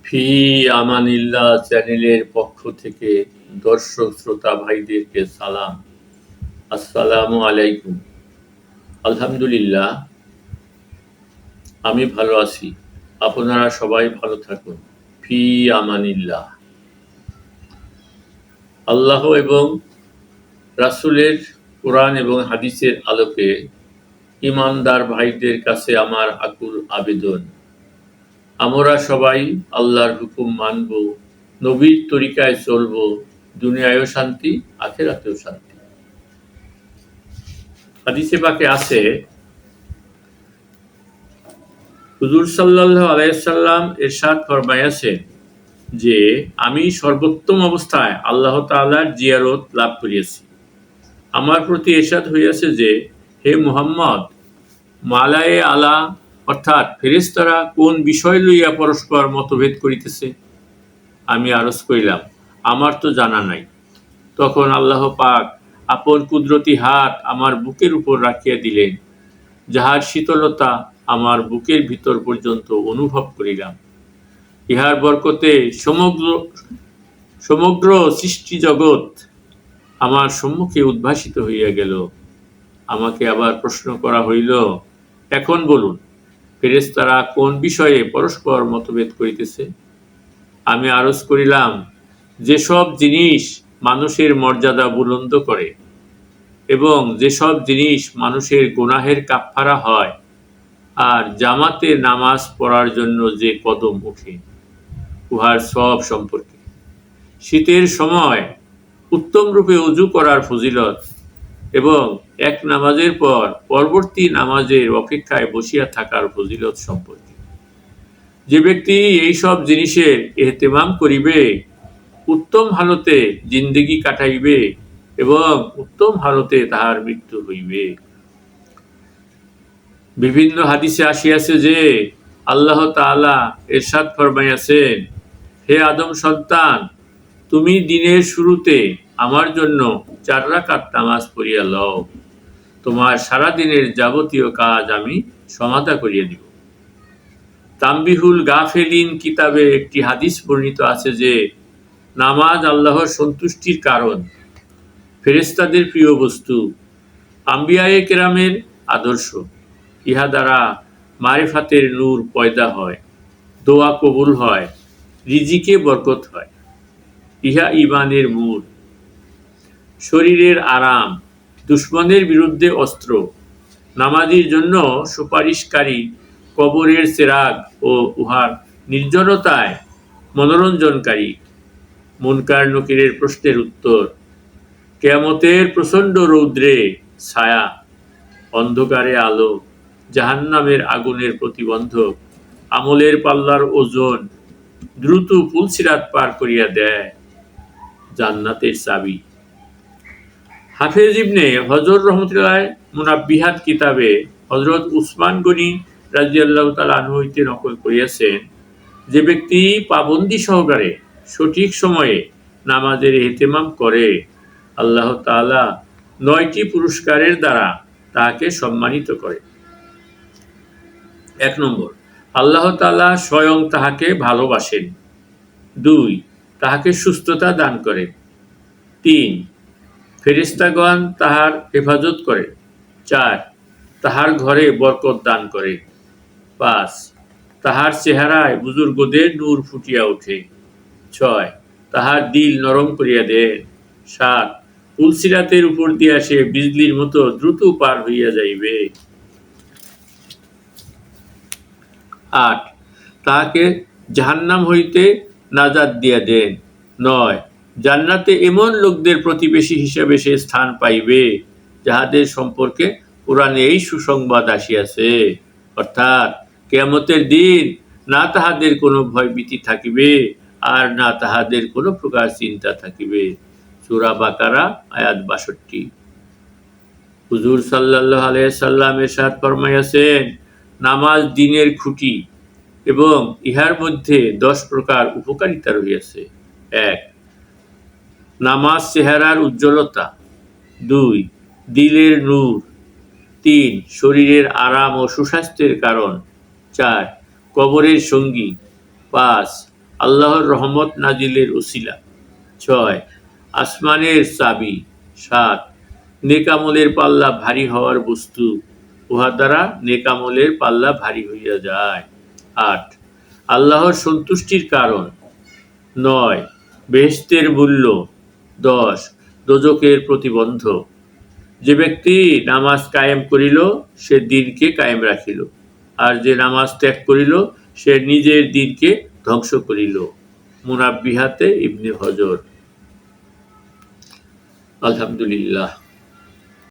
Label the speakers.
Speaker 1: ফি আমানিল্লাহ চ্যানেলের পক্ষ থেকে দর্শক শ্রোতা ভাইদেরকে সালাম। আসসালামু আলাইকুম। আলহামদুলিল্লাহ, আমি ভালো আছি। আপনারা সবাই ভালো থাকুন। ফি আমানিল্লাহ। আল্লাহ এবং রাসূলের কোরআন এবং হাদিসের আলোকে ঈমানদার ভাইদের কাছে আমার আকুল আবেদন, আমরা সবাই আল্লাহর হুকুম মানব, নবীর তরিকায় চলব, দুনিয়ায়ও শান্তি, আখিরাতেও শান্তি। হাদিসে পাকে আছে, হুজুর সাল্লাল্লাহু আলাইহি সাল্লাম ইরশাদ ফরমাইয়াছেন যে আমি সর্বোত্তম অবস্থায় আল্লাহ তাআলার জিয়ারত লাভ করিয়াছি। আমার প্রতি ইরশাদ হইয়াছে যে, হে মুহাম্মদ, মালায়ে আলা অর্থাৎ ফেরেশতারা কোন বিষয় লইয়া পরস্পর মতভেদ করিতেছে? আমি আরজ করিলাম, আমার তো জানা নাই। তখন আল্লাহ পাক আপন কুদরতি হাত আমার বুকের উপর রাখিয়া দিলেন, যাহার শীতলতা আমার বুকের ভিতর পর্যন্ত অনুভব করিলাম। ইহার বরকতে সমগ্র সৃষ্টি জগৎ আমার সম্মুখে উদ্ভাসিত হইয়া গেল। আমাকে আবার প্রশ্ন করা হইল, এখন বলুন, ফেরেশতারা কোন বিষয়ে পরস্পর মতভেদ করিতেছে? আমি আরজ করিলাম, যেসব জিনিস মানুষের মর্যাদা বুলন্দ করে এবং যেসব জিনিস মানুষের গুনাহের কাফফারা হয়, আর জামাতে নামাজ পড়ার জন্য যে কদম ওঠে, উহার সব সম্পর্কে। শীতের সময় উত্তম রূপে ওযু করার ফজিলত এবং এক নামাজের পর পরবর্তী নামাজের অপেক্ষায় বসিয়া থাকার ফজিলত সম্পর্কে। যে ব্যক্তি এই সব জিনিসের ইহতিমাম করিবে, উত্তম হালতে জিন্দেগি কাটাইবে এবং উত্তম হালতে তাহার মৃত্যু হইবে। বিভিন্ন হাদিসে আসিয়াছে যে আল্লাহ তাআলা ইরশাদ ফরমাইয়াছেন, হে আদম সন্তান, তুমি দিনের শুরুতে আমার জন্য 4 রাকাত নামাজ পড়িয়া লও, তোমার সারা দিনের যাবতীয় কাজ আমি সমাধা করিয়া দিব। তামবিহুল গাফেলিন কিতাবে একটি হাদিস বর্ণিত আছে যে নামাজ আল্লাহর সন্তুষ্টির কারণ, ফেরেশতাদের প্রিয় বস্তু, আম্বিয়ায়ে কেরামের আদর্শ। ইহা দ্বারা মারিফাতের নূর পয়দা হয়, দোয়া কবুল হয়, রিজিকে বরকত হয়। ইহা ঈমানের মূল। শরীরের আরাম, দুশমনের বিরুদ্ধে অস্ত্র, নামাজীর জন্য সুপারিশকারী কবরের চেরাগ ও উহার নির্জনতায় মনোরঞ্জনকারী, মুনকার নকিরের প্রশ্নের উত্তর, কিয়ামতের প্রচণ্ড রৌদ্রে ছায়া, অন্ধকারে আলো, জাহান্নামের আগুনের প্রতিবন্ধক, আমলের পাল্লার ওজন দ্রুত পুলসিরাত পার করিয়া দেয়, জান্নাতের চাবি। হাফেজ ইবনে হজর রহমতুল্লাহ মুনাব্বিহাত কিতাবে হযরত উসমান গনি রাদিয়াল্লাহু তাআলা আনহু হইতে নকল করিয়াছেন, যে ব্যক্তি পাবন্দী সহকারে সঠিক সময়ে নামাজের ইহতিমাম করে, আল্লাহ তাআলা 9টি পুরস্কারের দ্বারা তাহাকে সম্মানিত করে। 1 নম্বর, আল্লাহ তাআলা স্বয়ং তাহাকে ভালোবাসেন। 2, তাহাকে সুস্থতা দান করেন। 3, ফেরেশতাগণ তাহার হেফাজত করে। 4, তাহার ঘরে বরকত দান করে। 5, তাহার চেহারায় বুজুর্গদের নূর ফুটিয়া ওঠে। 6, তাহার দিল নরম করিয়া দেন। 7, পুলসিরাতের উপর দিয়া সে বিজলির মতো দ্রুত পার হইয়া যাইবে। 8, তাহাকে জাহান্নাম হইতে নাজাত দিয়া দেন। 9, জান্নাতে এমন লোকদের প্রতিবেশী হিসেবে সে স্থান পাইবে, যাহাদের সম্পর্কে কোরআনে এই সুসংবাদ আসিয়াছে, অর্থাৎ কিয়ামতের দিন না তাহাদের কোনো ভয়ভীতি থাকিবে আর না তাহাদের কোনো প্রকার চিন্তা থাকিবে। সূরা বাকারা আয়াত 62। হুজুর সাল্লাল্লাহু আলাইহি সাল্লাম ইরশাদ ফরমাইয়াছেন, নামাজ দ্বীনের খুঁটি এবং ইহার মধ্যে 10 প্রকার উপকারিতা রহিয়াছে। 1, নামাজ চেহারার উজ্জ্বলতা। 2, দিলের নূর। 3, শরীরের আরাম ও সুস্বাস্থ্যের কারণ। 4, কবরের সঙ্গী। 5, আল্লাহর রহমত নাজিলের উসিলা। 6 আসমানের চাবি। 7 নেকামলের পাল্লা ভারী হওয়ার বস্তু, উহা দ্বারা নেকামলের পাল্লা ভারী হইয়া যায়। 8 আল্লাহর সন্তুষ্টির কারণ। 9 বেহেশতের মূল্য। 10 দোজখের প্রতিবন্ধ। যে ব্যক্তি নামাজ কায়েম করিল সে দিনকে কায়েম রাখিল, আর যে নামাজ ত্যাগ করিল সে নিজের দিনকে ধ্বংস করিল। মুনাব্বিহাতে ইবনে হজর। আলহামদুলিল্লাহ।